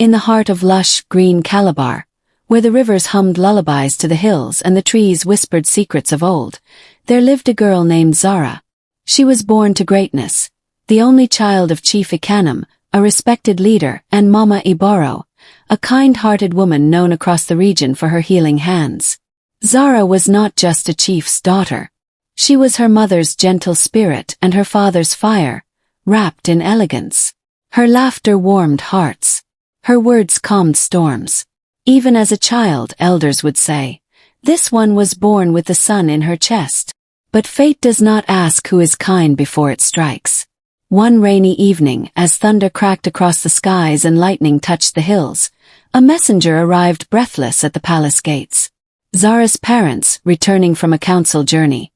In the heart of lush, green Calabar, where the rivers hummed lullabies to the hills and the trees whispered secrets of old, there lived a girl named Zahra. She was born to greatness, the only child of Chief Ikanem, a respected leader, and Mama Ibaro, a kind-hearted woman known across the region for her healing hands. Zahra was not just a chief's daughter. She was her mother's gentle spirit and her father's fire, wrapped in elegance. Her laughter warmed hearts. Her words calmed storms. Even as a child, elders would say, "This one was born with the sun in her chest." But fate does not ask who is kind before it strikes. One rainy evening, as thunder cracked across the skies and lightning touched the hills, a messenger arrived breathless at the palace gates. Zahra's parents, returning from a council journey,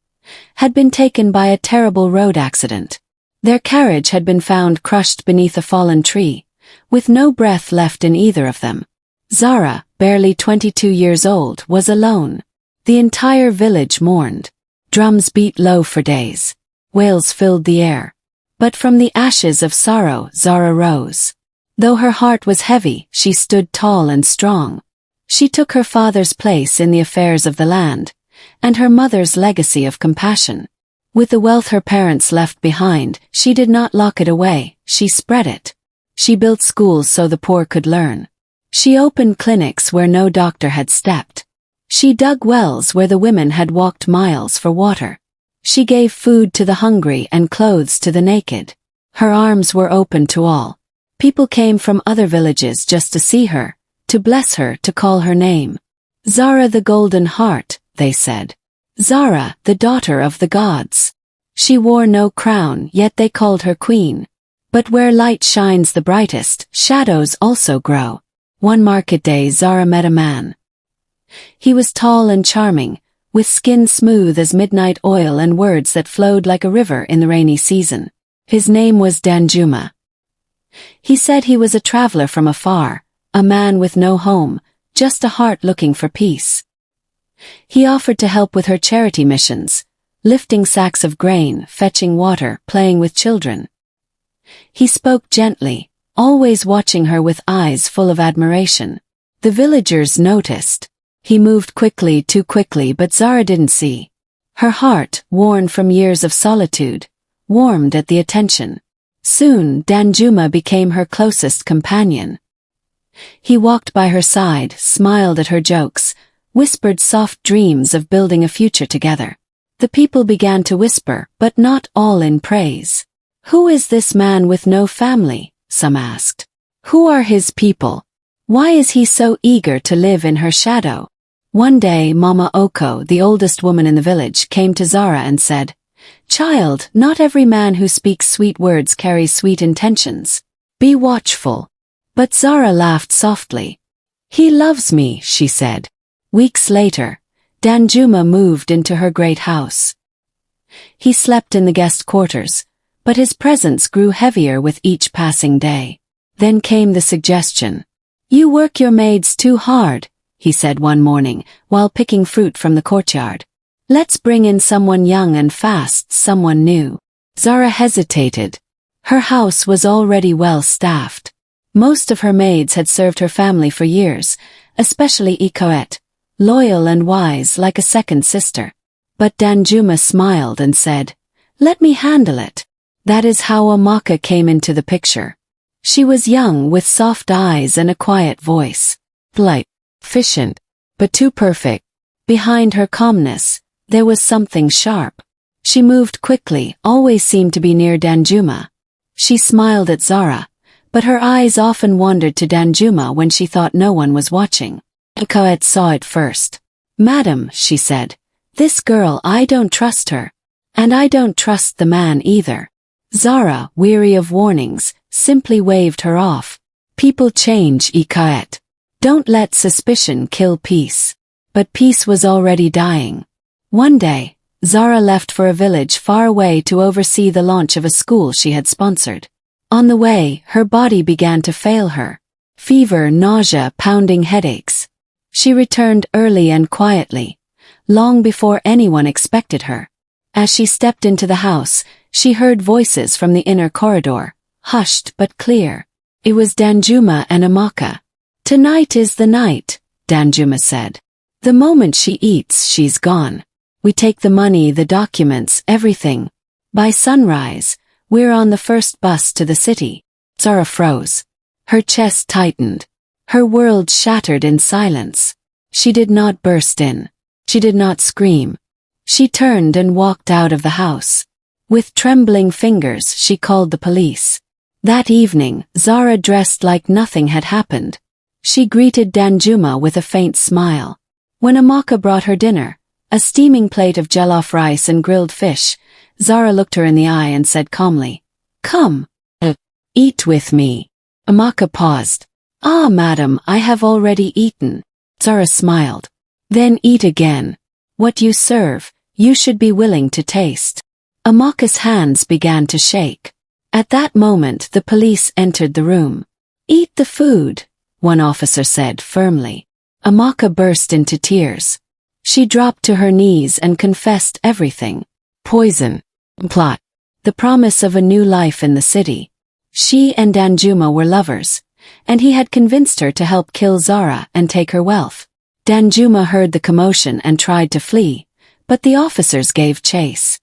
had been taken by a terrible road accident. Their carriage had been found crushed beneath a fallen tree, with no breath left in either of them. Zahra, barely 22 years old, was alone. The entire village mourned. Drums beat low for days. Wails filled the air. But from the ashes of sorrow, Zahra rose. Though her heart was heavy, she stood tall and strong. She took her father's place in the affairs of the land, and her mother's legacy of compassion. With the wealth her parents left behind, she did not lock it away, she spread it. She built schools so the poor could learn. She opened clinics where no doctor had stepped. She dug wells where the women had walked miles for water. She gave food to the hungry and clothes to the naked. Her arms were open to all. People came from other villages just to see her, to bless her, to call her name. Zahra the Golden Heart, they said. Zahra, the daughter of the gods. She wore no crown, yet they called her queen. But where light shines the brightest, shadows also grow. One market day Zahra met a man. He was tall and charming, with skin smooth as midnight oil and words that flowed like a river in the rainy season. His name was Danjuma. He said he was a traveler from afar, a man with no home, just a heart looking for peace. He offered to help with her charity missions, lifting sacks of grain, fetching water, playing with children. He spoke gently, always watching her with eyes full of admiration. The villagers noticed. He moved quickly, too quickly, but Zahra didn't see. Her heart, worn from years of solitude, warmed at the attention. Soon, Danjuma became her closest companion. He walked by her side, smiled at her jokes, whispered soft dreams of building a future together. The people began to whisper, but not all in praise. "Who is this man with no family?" some asked. "Who are his people? Why is he so eager to live in her shadow?" One day Mama Oko, the oldest woman in the village, came to Zahra and said, "Child, not every man who speaks sweet words carries sweet intentions. Be watchful." But Zahra laughed softly. "He loves me," she said. Weeks later, Danjuma moved into her great house. He slept in the guest quarters, but his presence grew heavier with each passing day. Then came the suggestion. "You work your maids too hard," he said one morning, while picking fruit from the courtyard. "Let's bring in someone young and fast, someone new." Zahra hesitated. Her house was already well staffed. Most of her maids had served her family for years, especially Ikoet, loyal and wise like a second sister. But Danjuma smiled and said, "Let me handle it." That is how Amaka came into the picture. She was young with soft eyes and a quiet voice. Polite, efficient, but too perfect. Behind her calmness, there was something sharp. She moved quickly, always seemed to be near Danjuma. She smiled at Zahra, but her eyes often wandered to Danjuma when she thought no one was watching. Ikoet saw it first. "Madam," she said, "this girl, I don't trust her. And I don't trust the man either." Zahra, weary of warnings, simply waved her off. "People change, Ikoet. Don't let suspicion kill peace." But peace was already dying. One day, Zahra left for a village far away to oversee the launch of a school she had sponsored. On the way, her body began to fail her. Fever, nausea, pounding headaches. She returned early and quietly, long before anyone expected her. As she stepped into the house, she heard voices from the inner corridor, hushed but clear. It was Danjuma and Amaka. Tonight is the night, Danjuma said. The moment she eats, she's gone. We take the money, the documents, everything. By sunrise, we're on the first bus to the city. Zahra froze. Her chest tightened. Her world shattered in silence. She did not burst in. She did not scream. She turned and walked out of the house. With trembling fingers, she called the police. That evening, Zahra dressed like nothing had happened. She greeted Danjuma with a faint smile. When Amaka brought her dinner, a steaming plate of jollof rice and grilled fish, Zahra looked her in the eye and said calmly, "Come. Eat with me." Amaka paused. "Ah, madam, I have already eaten." Zahra smiled. "Then eat again. What you serve, you should be willing to taste." Amaka's hands began to shake. At that moment the police entered the room. "Eat the food," one officer said firmly. Amaka burst into tears. She dropped to her knees and confessed everything. Poison. Plot. The promise of a new life in the city. She and Danjuma were lovers, and he had convinced her to help kill Zahra and take her wealth. Danjuma heard the commotion and tried to flee, but the officers gave chase.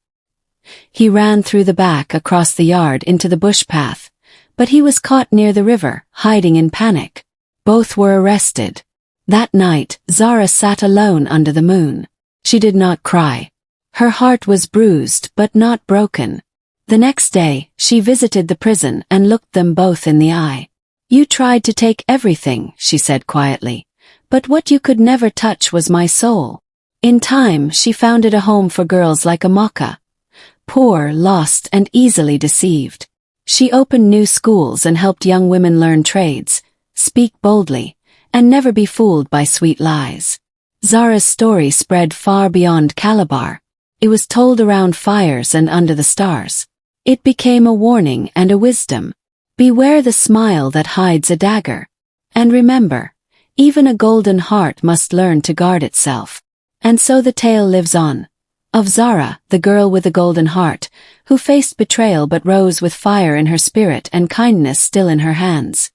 He ran through the back across the yard into the bush path, but he was caught near the river, hiding in panic. Both were arrested. That night, Zahra sat alone under the moon. She did not cry. Her heart was bruised but not broken. The next day, she visited the prison and looked them both in the eye. "You tried to take everything," she said quietly, "but what you could never touch was my soul." In time, she founded a home for girls like Amaka, poor, lost, and easily deceived. She opened new schools and helped young women learn trades, speak boldly, and never be fooled by sweet lies. Zahra's story spread far beyond Calabar. It was told around fires and under the stars. It became a warning and a wisdom. Beware the smile that hides a dagger. And remember, even a golden heart must learn to guard itself. And so the tale lives on. Of Zahra, the girl with the golden heart, who faced betrayal but rose with fire in her spirit and kindness still in her hands.